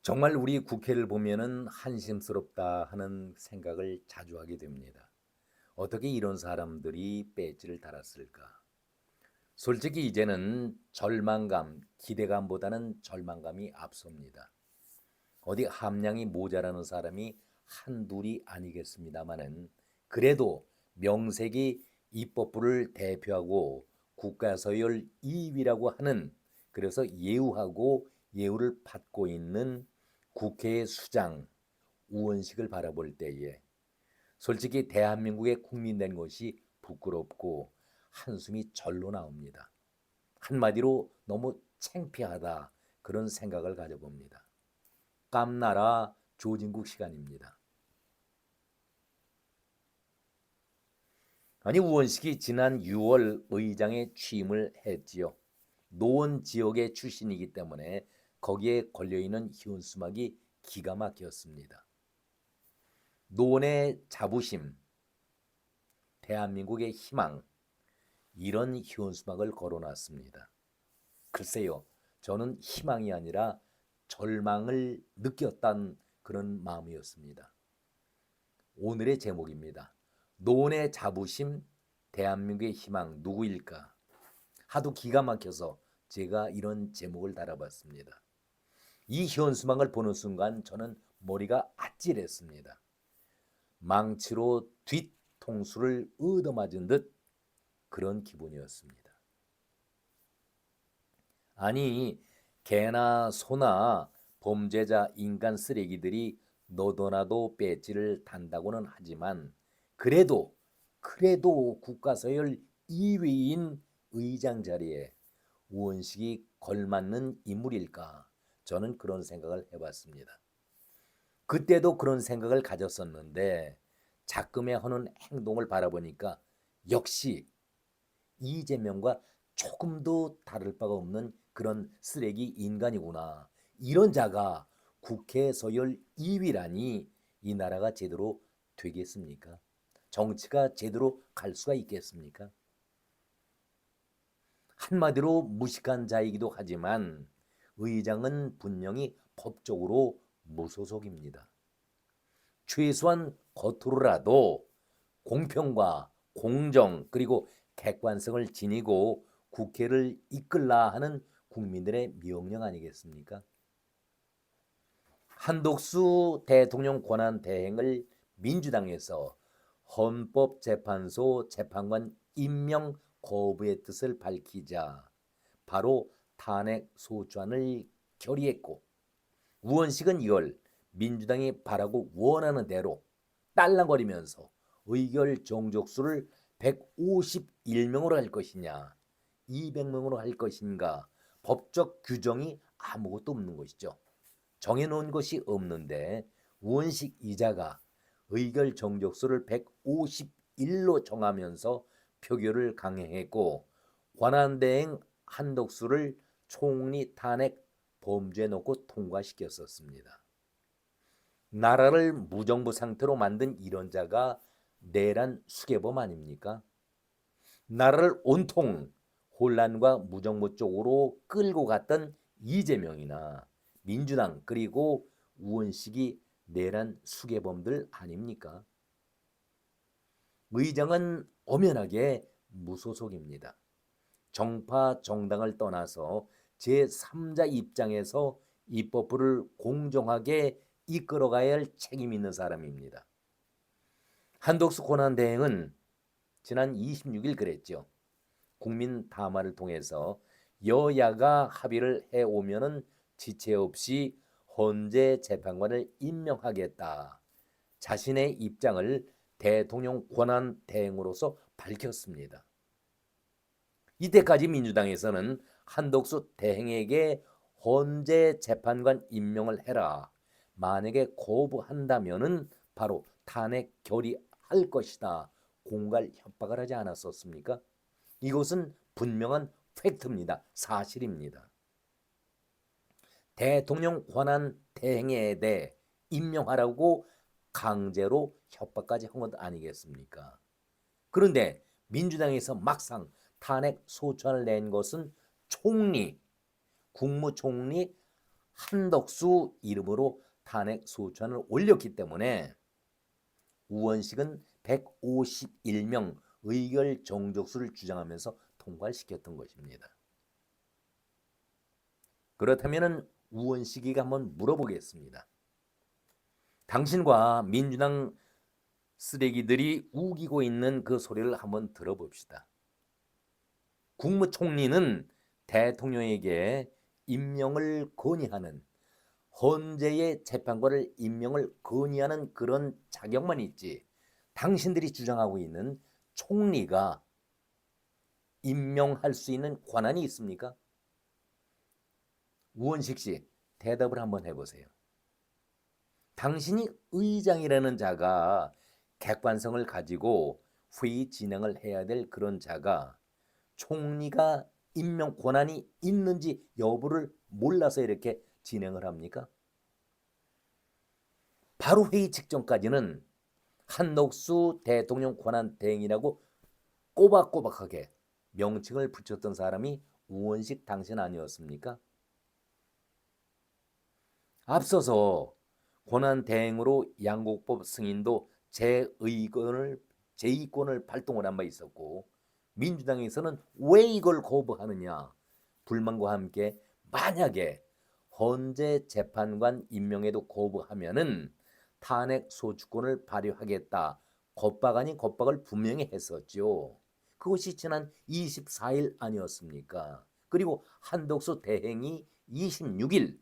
정말 우리 국회를 보면은 한심스럽다 하는 생각을 자주 하게 됩니다. 어떻게 이런 사람들이 배지를 달았을까? 솔직히 이제는 절망감, 기대감보다는 절망감이 앞섭니다. 어디 함량이 모자라는 사람이 한둘이 아니겠습니다마는 그래도 명색이 입법부를 대표하고 국가서열 2위라고 하는, 그래서 예우하고 예우를 받고 있는 국회의 수장 우원식을 바라볼 때에 솔직히 대한민국의 국민 된 것이 부끄럽고 한숨이 절로 나옵니다. 한마디로 너무 창피하다, 그런 생각을 가져봅니다. 깜나라 조진국 시간입니다. 아니, 우원식이 지난 6월 의장에 취임을 했지요. 노원 지역의 출신이기 때문에 거기에 걸려있는 현수막이 기가 막혔습니다. 노원의 자부심, 대한민국의 희망, 이런 현수막을 걸어놨습니다. 글쎄요, 저는 희망이 아니라 절망을 느꼈던 그런 마음이었습니다. 오늘의 제목입니다. 노원의 자부심, 대한민국의 희망 누구일까? 하도 기가 막혀서 제가 이런 제목을 달아봤습니다. 이 현수막을 보는 순간 저는 머리가 아찔했습니다. 망치로 뒤통수를 얻어맞은 듯 그런 기분이었습니다. 아니, 개나 소나 범죄자 인간 쓰레기들이 너도나도 배지를 단다고는 하지만 그래도 국가서열 2위인 의장 자리에 우원식이 걸맞는 인물일까? 저는 그런 생각을 해봤습니다. 그때도 그런 생각을 가졌었는데 작금의 하는 행동을 바라보니까 역시 이재명과 조금도 다를 바가 없는 그런 쓰레기 인간이구나. 이런 자가 국회 서열 2위라니 이 나라가 제대로 되겠습니까? 정치가 제대로 갈 수가 있겠습니까? 한마디로 무식한 자이기도 하지만 의장은 분명히 법적으로 무소속입니다. 최소한 겉으로라도 공평과 공정 그리고 객관성을 지니고 국회를 이끌라 하는 국민들의 명령 아니겠습니까? 한독수 대통령 권한 대행을 민주당에서 헌법재판소 재판관 임명 거부의 뜻을 밝히자 바로 탄핵 소추안을 결의했고, 우원식은 이걸 민주당이 바라고 원하는 대로 딸랑거리면서 의결 정족수를 151명으로 할 것이냐 200명으로 할 것인가, 법적 규정이 아무것도 없는 것이죠. 정해놓은 것이 없는데 우원식 이자가 의결 정족수를 151로 정하면서 표결을 강행했고, 권한대행 한덕수를 총리 탄핵 범죄에 넣고 통과시켰었습니다. 나라를 무정부 상태로 만든 이런 자가 내란 수괴범 아닙니까? 나라를 온통 혼란과 무정부 쪽으로 끌고 갔던 이재명이나 민주당 그리고 우원식이 내란 수괴범들 아닙니까? 의장은 엄연하게 무소속입니다. 정파 정당을 떠나서 제3자 입장에서 입법부를 공정하게 이끌어가야 할 책임 있는 사람입니다. 한독수 권한대행은 지난 26일 그랬죠. 국민 담화를 통해서 여야가 합의를 해오면은 지체 없이 헌재 재판관을 임명하겠다, 자신의 입장을 대통령 권한 대행으로서 밝혔습니다. 이때까지 민주당에서는 한덕수 대행에게 헌재 재판관 임명을 해라, 만약에 거부한다면은 바로 탄핵 결의할 것이다, 공갈 협박을 하지 않았었습니까? 이것은 분명한 팩트입니다. 사실입니다. 대통령 권한 대행에 대해 임명하라고 강제로 협박까지 한 것 아니겠습니까? 그런데 민주당에서 막상 탄핵 소추안을 낸 것은 총리, 국무총리 한덕수 이름으로 탄핵 소추안을 올렸기 때문에 우원식은 151명 의결 정족수를 주장하면서 통과를 시켰던 것입니다. 그렇다면 우원식이가 한번 물어보겠습니다. 당신과 민주당 쓰레기들이 우기고 있는 그 소리를 한번 들어봅시다. 국무총리는 대통령에게 임명을 건의하는, 헌재의 재판관을 임명을 건의하는 그런 자격만 있지, 당신들이 주장하고 있는 총리가 임명할 수 있는 권한이 있습니까? 우원식 씨, 대답을 한번 해보세요. 당신이 의장이라는 자가 객관성을 가지고 회의 진행을 해야 될 그런 자가 총리가 임명 권한이 있는지 여부를 몰라서 이렇게 진행을 합니까? 바로 회의 직전까지는 한덕수 대통령 권한 대행이라고 꼬박꼬박하게 명칭을 붙였던 사람이 우원식 당신 아니었습니까? 앞서서 권한 대행으로 양곡법 승인도 제의권을 발동을 한 바 있었고, 민주당에서는 왜 이걸 거부하느냐, 불만과 함께 만약에 헌재 재판관 임명에도 거부하면은 탄핵 소추권을 발휘하겠다, 겁박 아닌 겁박을 분명히 했었죠. 그것이 지난 24일 아니었습니까? 그리고 한덕수 대행이 26일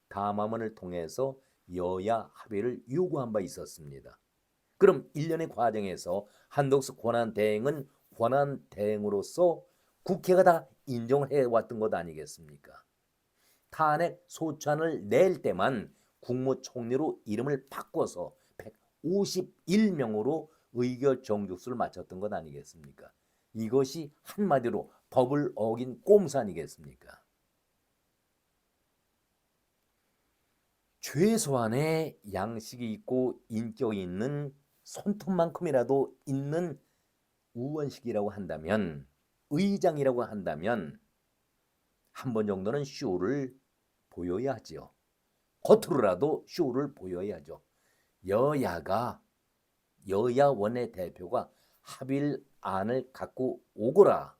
담화문을 통해서 여야 합의를 요구한 바 있었습니다. 그럼 일련의 과정에서 한덕수 권한대행은 권한대행으로서 국회가 다 인정을 해왔던 것 아니겠습니까? 탄핵 소추안을 낼 때만 국무총리로 이름을 바꿔서 151명으로 의결 정족수를 마쳤던 것 아니겠습니까? 이것이 한마디로 법을 어긴 꼼수 아니겠습니까? 최소한의 양식이 있고 인격이 있는 손톱만큼이라도 있는 우원식이라고 한다면, 의장이라고 한다면 한 번 정도는 쇼를 보여야죠. 겉으로라도 쇼를 보여야죠. 여야 원내대표가 합의안을 갖고 오거라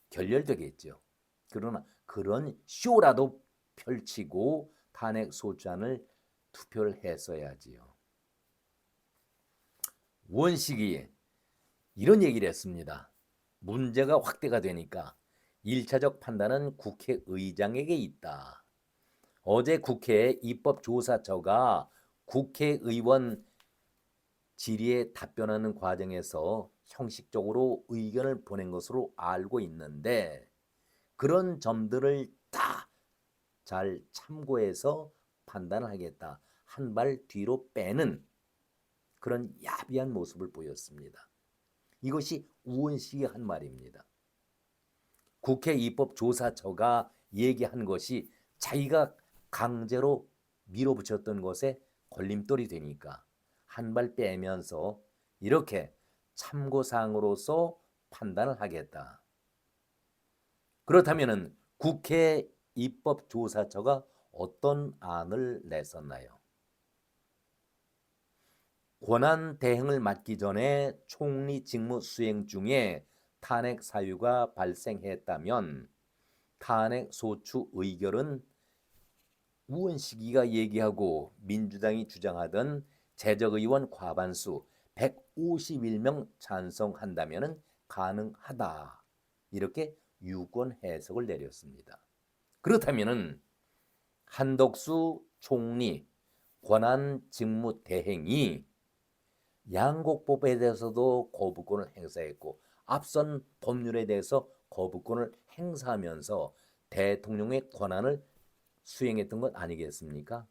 결렬되겠죠. 그러나 그런 쇼라도 펼치고 탄핵 소추안을 투표를 했어야지요. 우원식이 이런 얘기를 했습니다. 문제가 확대가 되니까 1차적 판단은 국회의장에게 있다. 어제 국회 입법조사처가 국회의원 질의에 답변하는 과정에서 형식적으로 의견을 보낸 것으로 알고 있는데, 그런 점들을 다 잘 참고해서 판단을 하겠다, 한 발 뒤로 빼는 그런 야비한 모습을 보였습니다. 이것이 우원식이 한 말입니다. 국회 입법조사처가 얘기한 것이 자기가 강제로 밀어붙였던 것에 걸림돌이 되니까 한 발 빼면서 이렇게 참고사항으로서 판단을 하겠다. 그렇다면 국회 입법조사처가 어떤 안을 냈었나요? 권한 대행을 맡기 전에 총리 직무 수행 중에 탄핵 사유가 발생했다면 탄핵 소추 의결은 우원식이가 얘기하고 민주당이 주장하던 재적의원 과반수 151명 찬성한다면 가능하다, 이렇게 유권 해석을 내렸습니다. 그렇다면 한덕수 총리 권한 직무 대행이 양곡법에 대해서도 거부권을 행사했고 앞선 법률에 대해서 거부권을 행사하면서 대통령의 권한을 수행했던 것 아니겠습니까?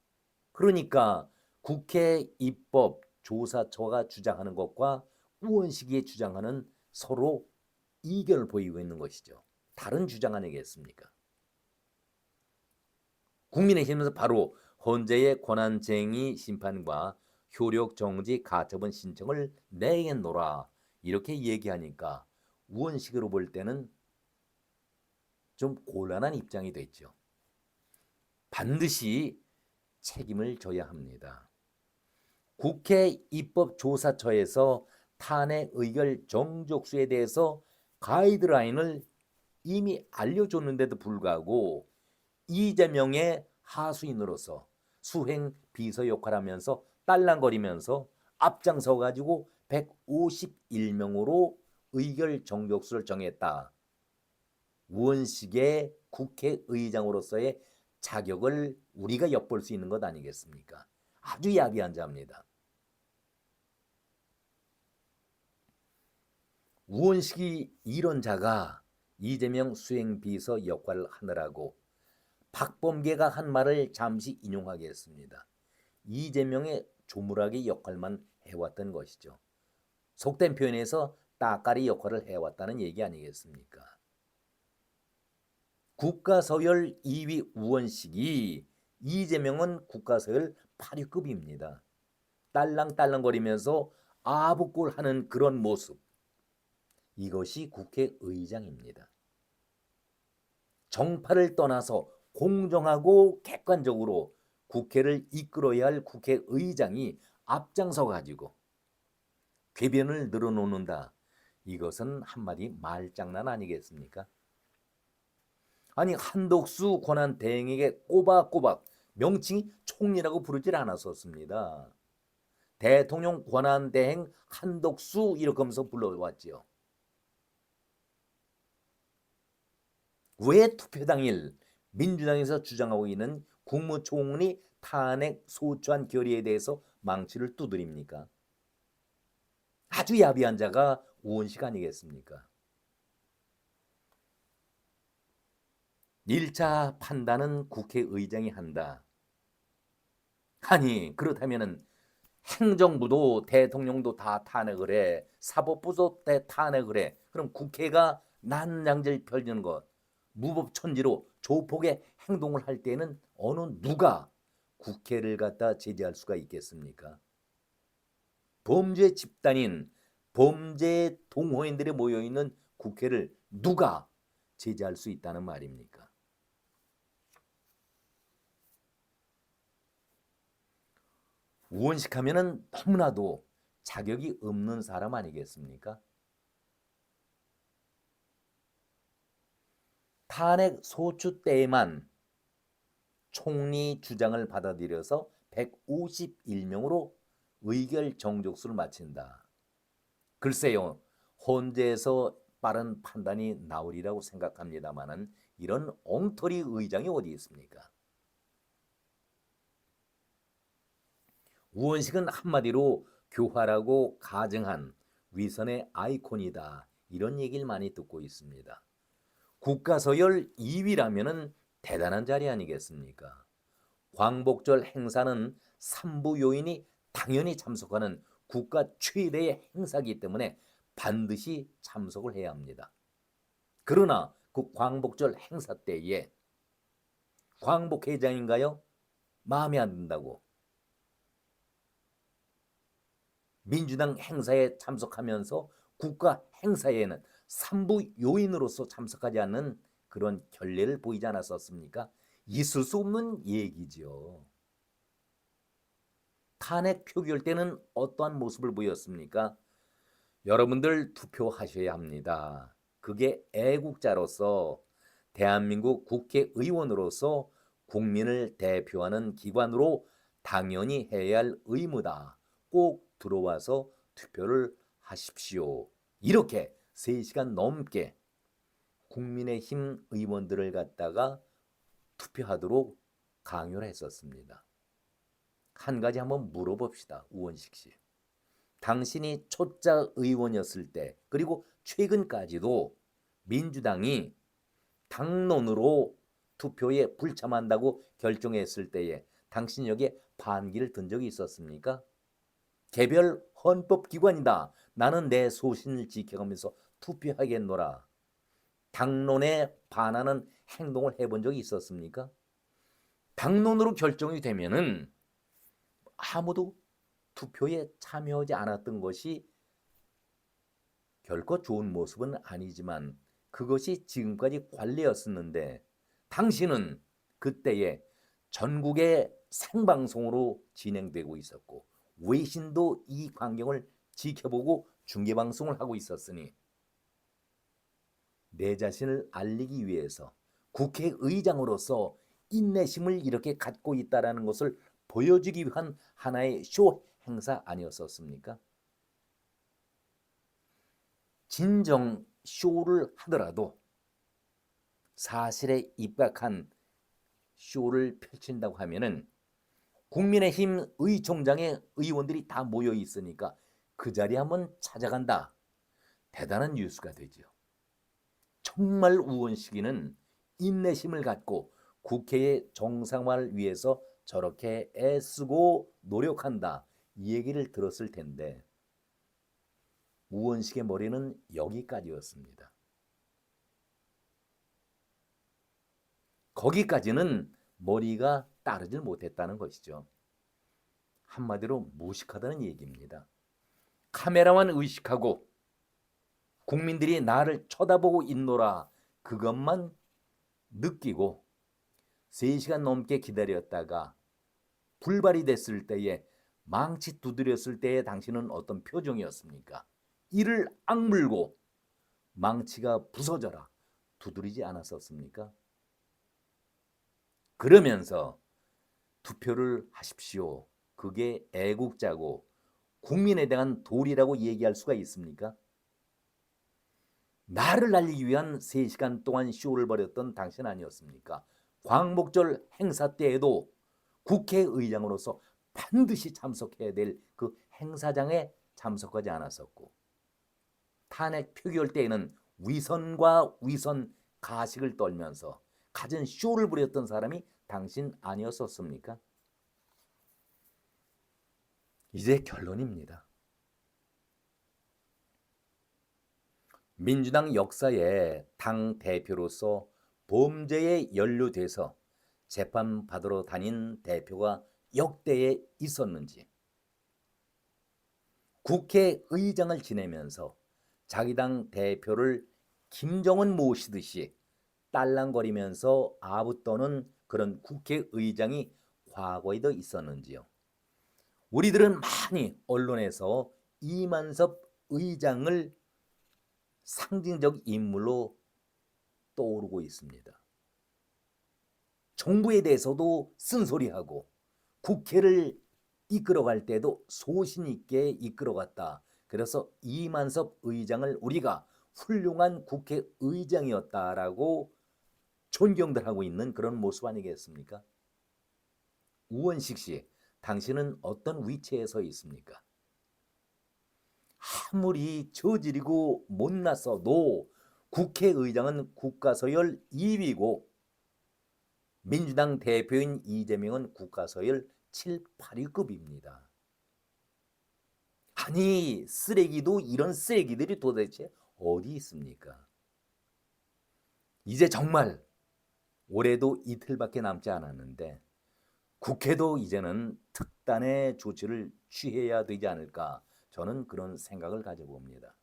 그러니까 국회 입법조사처가 주장하는 것과 우원식이 주장하는 서로 이견을 보이고 있는 것이죠. 다른 주장 아니겠습니까? 국민의힘에서 바로 헌재의 권한쟁의 심판과 효력정지 가처분 신청을 내겠노라 이렇게 얘기하니까 우원식으로 볼 때는 좀 곤란한 입장이 됐죠. 반드시 책임을 져야 합니다. 국회 입법조사처에서 탄핵 의결 정족수에 대해서 가이드라인을 이미 알려줬는데도 불구하고 이재명의 하수인으로서 수행 비서 역할하면서 딸랑거리면서 앞장서 가지고 151명으로 의결 정족수를 정했다. 우원식의 국회의장으로서의 자격을 우리가 엿볼 수 있는 것 아니겠습니까? 아주 야비한 자입니다. 우원식이 이런 자가 이재명 수행비서 역할을 하느라고 박범계가 한 말을 잠시 인용하겠습니다. 이재명의 조물아기 역할만 해왔던 것이죠. 속된 표현에서 따까리 역할을 해왔다는 얘기 아니겠습니까? 국가서열 2위 우원식이 이재명은 국가서열 8위급입니다. 딸랑딸랑거리면서 아부꼴하는 그런 모습. 이것이 국회의장입니다. 정파를 떠나서 공정하고 객관적으로 국회를 이끌어야 할 국회의장이 앞장서 가지고 궤변을 늘어놓는다. 이것은 한마디 말장난 아니겠습니까? 아니 한덕수 권한대행에게 꼬박꼬박 명칭이 총리라고 부르질 않았었습니다. 대통령 권한대행 한덕수 이렇게 하면서 불러왔지요. 왜 투표 당일 민주당에서 주장하고 있는 국무총리 탄핵 소추안 결의에 대해서 망치를 두드립니까? 아주 야비한 자가 우원식 아니겠습니까? 1차 판단은 국회의장이 한다. 아니 그렇다면 행정부도 대통령도 다 탄핵을 해. 사법부도 다 탄핵을 해. 그럼 국회가 난장질 펼치는 것 무법천지로 조폭의 행동을 할 때는 어느 누가 국회를 갖다 제재할 수가 있겠습니까? 범죄 집단인 범죄 동호인들이 모여있는 국회를 누가 제재할 수 있다는 말입니까? 우원식 하면은 너무나도 자격이 없는 사람 아니겠습니까? 탄핵 소추 때에만 총리 주장을 받아들여서 151명으로 의결 정족수를 마친다. 글쎄요, 헌재에서 빠른 판단이 나오리라고 생각합니다마는 이런 엉터리 의장이 어디 있습니까? 우원식은 한마디로 교활하고 가증한 위선의 아이콘이다. 이런 얘기를 많이 듣고 있습니다. 국가서열 2위라면은 대단한 자리 아니겠습니까? 광복절 행사는 삼부 요인이 당연히 참석하는 국가 최대의 행사이기 때문에 반드시 참석을 해야 합니다. 그러나 그 광복절 행사 때에 광복회장인가요? 마음에 안 든다고 민주당 행사에 참석하면서 국가 행사에는 삼부 요인으로서 참석하지 않는 그런 결례를 보이지 않았었습니까? 있을 수 없는 얘기죠. 탄핵 표결 때는 어떠한 모습을 보였습니까? 여러분들 투표하셔야 합니다. 그게 애국자로서 대한민국 국회의원으로서 국민을 대표하는 기관으로 당연히 해야 할 의무다. 꼭 들어와서 투표를 하십시오. 이렇게 3시간 넘게 국민의힘 의원들을 갖다가 투표하도록 강요를 했었습니다. 한 가지 한번 물어봅시다. 우원식 씨. 당신이 초짜 의원이었을 때 그리고 최근까지도 민주당이 당론으로 투표에 불참한다고 결정했을 때에 당신 여기에 반기를 든 적이 있었습니까? 개별 헌법기관이다. 나는 내 소신을 지켜가면서 투표하겠노라. 당론에 반하는 행동을 해본 적이 있었습니까? 당론으로 결정이 되면은 아무도 투표에 참여하지 않았던 것이 결코 좋은 모습은 아니지만 그것이 지금까지 관례였었는데 당신은 그때에 전국에 생방송으로 진행되고 있었고 외신도 이 광경을 지켜보고 중계방송을 하고 있었으니 내 자신을 알리기 위해서 국회의장으로서 인내심을 이렇게 갖고 있다는 것을 보여주기 위한 하나의 쇼 행사 아니었었습니까? 진정 쇼를 하더라도 사실에 입각한 쇼를 펼친다고 하면은 국민의힘 의총장에 의원들이 다 모여 있으니까 그 자리에 한번 찾아간다. 대단한 뉴스가 되죠. 정말 우원식이는 인내심을 갖고 국회의 정상화를 위해서 저렇게 애쓰고 노력한다. 이 얘기를 들었을 텐데 우원식의 머리는 여기까지였습니다. 거기까지는 머리가 따르질 못했다는 것이죠. 한마디로 무식하다는 얘기입니다. 카메라만 의식하고 국민들이 나를 쳐다보고 있노라 그것만 느끼고 3시간 넘게 기다렸다가 불발이 됐을 때에 망치 두드렸을 때의 당신은 어떤 표정이었습니까? 이를 악물고 망치가 부서져라 두드리지 않았었습니까? 그러면서 투표를 하십시오. 그게 애국자고 국민에 대한 도리라고 얘기할 수가 있습니까? 나를 날리기 위한 3시간 동안 쇼를 벌였던 당신 아니었습니까? 광복절 행사 때에도 국회의장으로서 반드시 참석해야 될 그 행사장에 참석하지 않았었고 탄핵 표결 때에는 위선과 위선 가식을 떨면서 갖은 쇼를 부렸던 사람이 당신 아니었었습니까? 이제 결론입니다. 민주당 역사에 당 대표로서 범죄에 연루돼서 재판받으러 다닌 대표가 역대에 있었는지 국회의장을 지내면서 자기 당 대표를 김정은 모시듯이 딸랑거리면서 아부 떠는 그런 국회의장이 과거에도 있었는지요. 우리들은 많이 언론에서 이만섭 의장을 상징적 인물로 떠오르고 있습니다. 정부에 대해서도 쓴소리하고 국회를 이끌어갈 때도 소신 있게 이끌어갔다. 그래서 이만섭 의장을 우리가 훌륭한 국회의장이었다라고 존경들 하고 있는 그런 모습 아니겠습니까? 우원식 씨, 당신은 어떤 위치에 서 있습니까? 아무리 저지르고 못났어도 국회의장은 국가서열 2위고 민주당 대표인 이재명은 국가서열 7, 8위급입니다. 아니 쓰레기도 이런 쓰레기들이 도대체 어디 있습니까? 이제 정말 올해도 이틀밖에 남지 않았는데 국회도 이제는 특단의 조치를 취해야 되지 않을까 저는 그런 생각을 가져봅니다.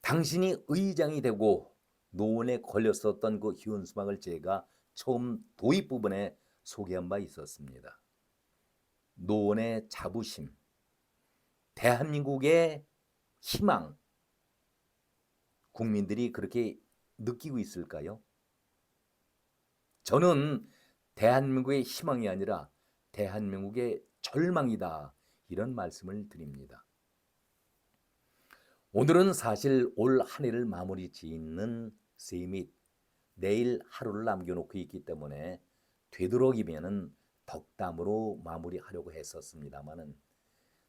당신이 의장이 되고 노원에 걸렸었던 그 현수막을 제가 처음 도입 부분에 소개한 바 있었습니다. 노원의 자부심, 대한민국의 희망, 국민들이 그렇게 느끼고 있을까요? 저는 대한민국의 희망이 아니라 대한민국의 절망이다 이런 말씀을 드립니다. 오늘은 사실 올 한 해를 마무리 짓는 세밋 내일 하루를 남겨놓고 있기 때문에 되도록이면은 덕담으로 마무리하려고 했었습니다마는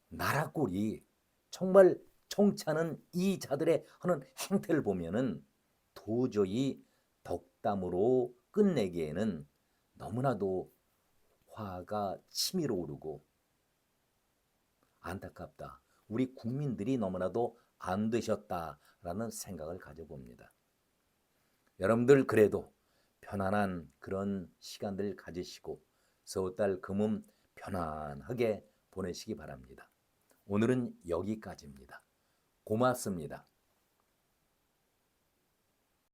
나라꼴이 정말 정치하는 이 자들의 하는 행태를 보면은 도저히 덕담으로 끝내기에는 너무나도 화가 치밀어 오르고 안타깝다. 우리 국민들이 너무나도 안 되셨다라는 생각을 가져봅니다. 여러분들 그래도 편안한 그런 시간들 가지시고 서울달 금음 편안하게 보내시기 바랍니다. 오늘은 여기까지입니다. 고맙습니다.